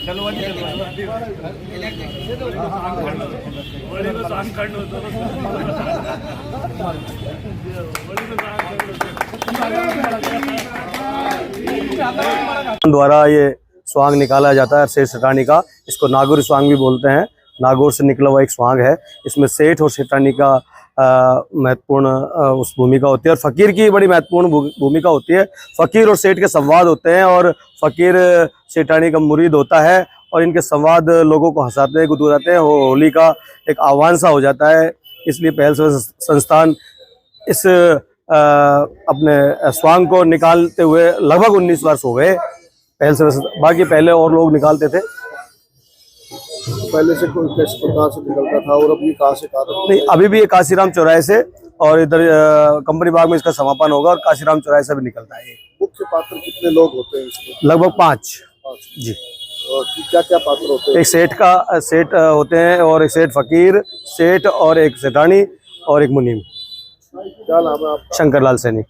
द्वारा ये स्वांग निकाला जाता है सेठ सेठानी का। इसको नागौरी स्वांग भी बोलते हैं। नागौर से निकला हुआ एक स्वांग है। इसमें सेठ और सेठानी का महत्वपूर्ण उस भूमिका होती है और फकीर की बड़ी महत्वपूर्ण भूमिका होती है। फकीर और सेठ के संवाद होते हैं और फकीर सेठानी का मुरीद होता है और इनके संवाद लोगों को हंसाते हैं, गुदगुदाते हैं। होली का एक आह्वान सा हो जाता है। इसलिए पहल से संस्थान इस अपने स्वांग को निकालते हुए लगभग 19 वर्ष हो गए पहल से। बाकी पहले और लोग निकालते थे। पहले से कोई किस प्रकार से निकलता था और अभी कहाँ से नहीं, अभी भी ये काशीराम चौराहे से और इधर कंपनी बाग में इसका समापन होगा और काशीराम चौराहे से भी निकलता है। मुख्य पात्र कितने लोग होते हैं इसमें? लगभग 5 जी। क्या क्या पात्र होते हैं? एक सेठ होते हैं और एक सेठ फकीर, सेठ और एक सेठानी और एक मुनीम। क्या नाम है आपका? शंकर लाल सैनी।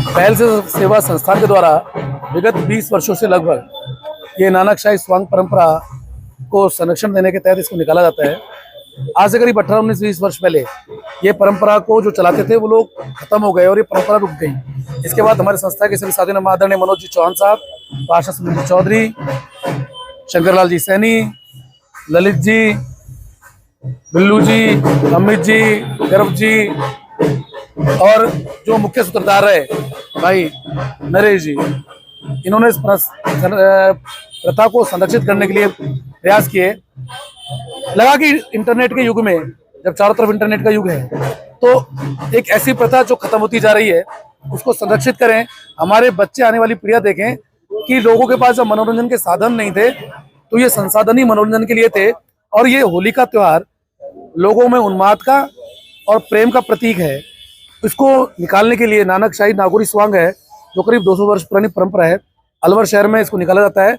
पहल से सेवा संस्थान के द्वारा विगत 20 वर्षों से लगभग ये नानकशाही स्वांग परंपरा को संरक्षण देने के तहत इसको निकाला जाता है। आज से करीब 18-19-20 वर्ष पहले ये परंपरा को जो चलाते थे वो लोग खत्म हो गए और ये परंपरा रुक गई। इसके बाद हमारे संस्था के सभी साथी आदरणीय मनोज जी चौहान साहब, पार्षद सुनील चौधरी, शंकर लाल जी सैनी, ललित जी, बिल्लू जी, अमित जी, गर्व जी और जो मुख्य सूत्रधार है भाई नरेश जी, इन्होंने इस प्रथा को संरक्षित करने के लिए प्रयास किए। लगा कि इंटरनेट के युग में जब चारों तरफ इंटरनेट का युग है तो एक ऐसी प्रथा जो खत्म होती जा रही है उसको संरक्षित करें। हमारे बच्चे आने वाली पीढ़ियां देखें कि लोगों के पास जब मनोरंजन के साधन नहीं थे तो ये संसाधन ही मनोरंजन के लिए थे। और ये होली का त्योहार लोगों में उन्माद का और प्रेम का प्रतीक है। इसको निकालने के लिए नानकशाही नागौरी स्वांग है जो करीब 200 वर्ष पुरानी परंपरा है। अलवर शहर में इसको निकाला जाता है।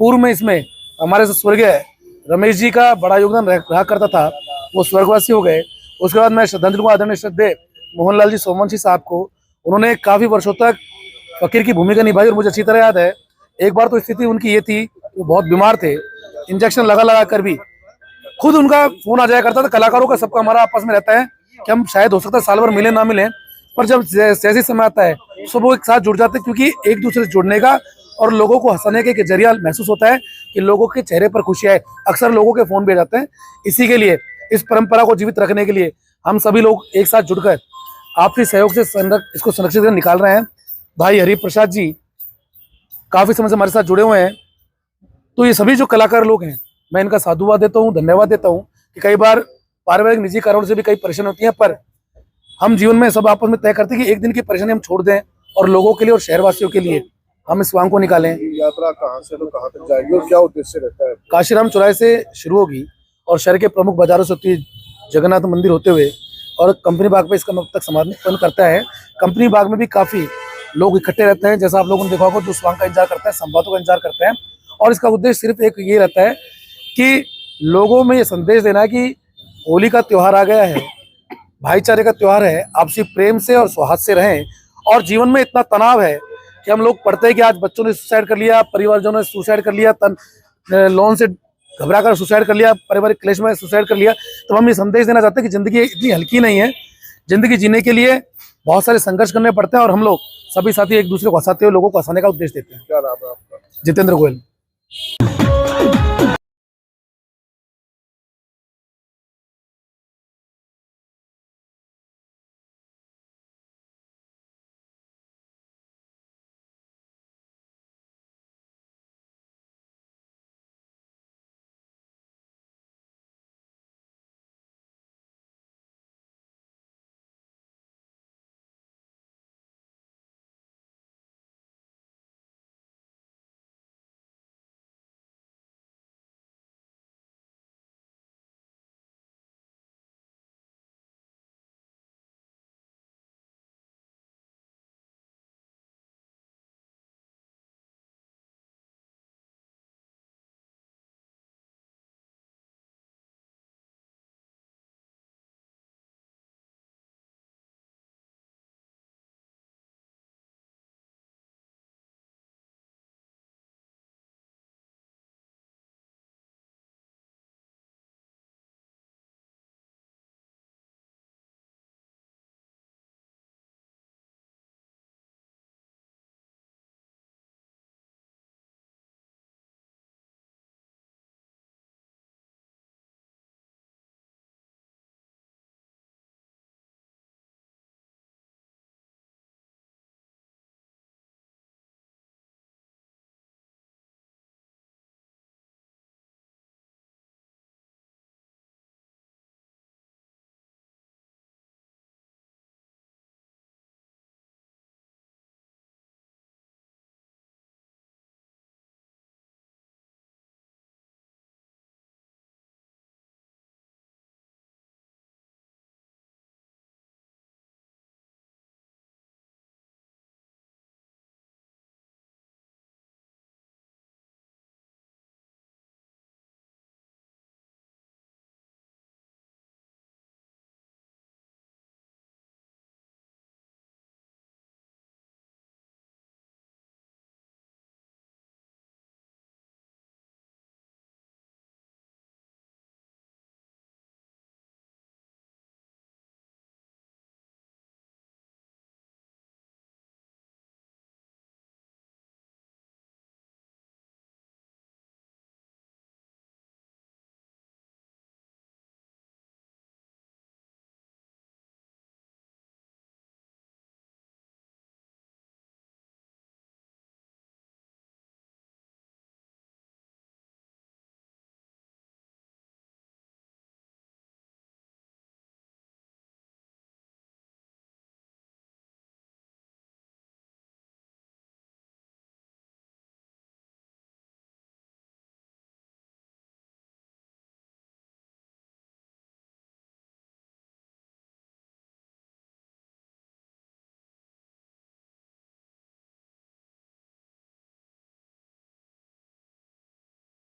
पूर्व में इसमें हमारे स्वर्गीय रमेश जी का बड़ा योगदान रहा करता था, वो स्वर्गवासी हो गए। उसके बाद मैं श्रद्धांजलि को आदरणीय श्रद्धेय मोहनलाल जी सोमवंशी साहब को, उन्होंने काफ़ी वर्षों तक फकीर की भूमिका निभाई और मुझे अच्छी तरह याद है एक बार तो स्थिति उनकी ये थी, वो बहुत बीमार थे, इंजेक्शन लगा कर भी खुद उनका फोन आ जाया करता था। कलाकारों का सबका हमारा आपस में रहता है कि हम शायद हो सकता है साल भर मिले ना मिले, पर जब जैसे समय आता है सब वो एक साथ जुड़ जाते हैं क्योंकि एक दूसरे से जुड़ने का और लोगों को हंसाने के जरिया महसूस होता है कि लोगों के चेहरे पर खुशी है। अक्सर लोगों के फोन भी जाते हैं। इसी के लिए इस परंपरा को जीवित रखने के लिए हम सभी लोग एक साथ जुड़कर आपसी सहयोग से इसको संरक्षित कर निकाल रहे हैं। भाई हरि प्रसाद जी काफ़ी समय से हमारे साथ जुड़े हुए हैं। तो ये सभी जो कलाकार लोग हैं मैं इनका साधुवाद देता हूँ, धन्यवाद देता हूँ कि कई बार पारिवारिक निजी कारणों से भी कई परेशानी होती हैं, पर हम जीवन में सब आपस में तय करते हैं कि एक दिन की परेशानी हम छोड़ दें और लोगों के लिए और शहरवासियों के लिए हम इस स्वांग को निकालें। यात्रा कहाँ से तो कहाँ तक जाएगी और क्या उद्देश्य रहता है? काशीराम चौराहे से शुरू होगी और शहर के प्रमुख बाजारों से होती जगन्नाथ मंदिर होते हुए और कंपनी बाग पे इसका तक समापन करता है। कंपनी बाग में भी काफ़ी लोग इकट्ठे रहते हैं, जैसा आप लोगों ने देखा होगा, जो स्वांग का इंतजार करते हैं, संवादों का इंतजार करते हैं। और इसका उद्देश्य सिर्फ एक ये रहता है कि लोगों में ये संदेश देना है कि होली का त्यौहार आ गया है, भाईचारे का त्यौहार है, आपसी प्रेम से और सौहार्द से रहें। और जीवन में इतना तनाव है कि हम लोग पढ़ते हैं कि आज बच्चों ने सुसाइड कर लिया, परिवारजनों ने सुसाइड कर लिया, लोन से घबरा कर सुसाइड कर लिया, पारिवारिक क्लेश में सुसाइड कर लिया। तो हम ये संदेश देना चाहते हैं कि जिंदगी इतनी हल्की नहीं है, जिंदगी जीने के लिए बहुत सारे संघर्ष करने पड़ते हैं और हम लोग सभी साथी एक दूसरे को हंसाते हुए लोगों को हंसाने का उद्देश्य देते हैं। क्या नाम है आपका? जितेंद्र गोयल।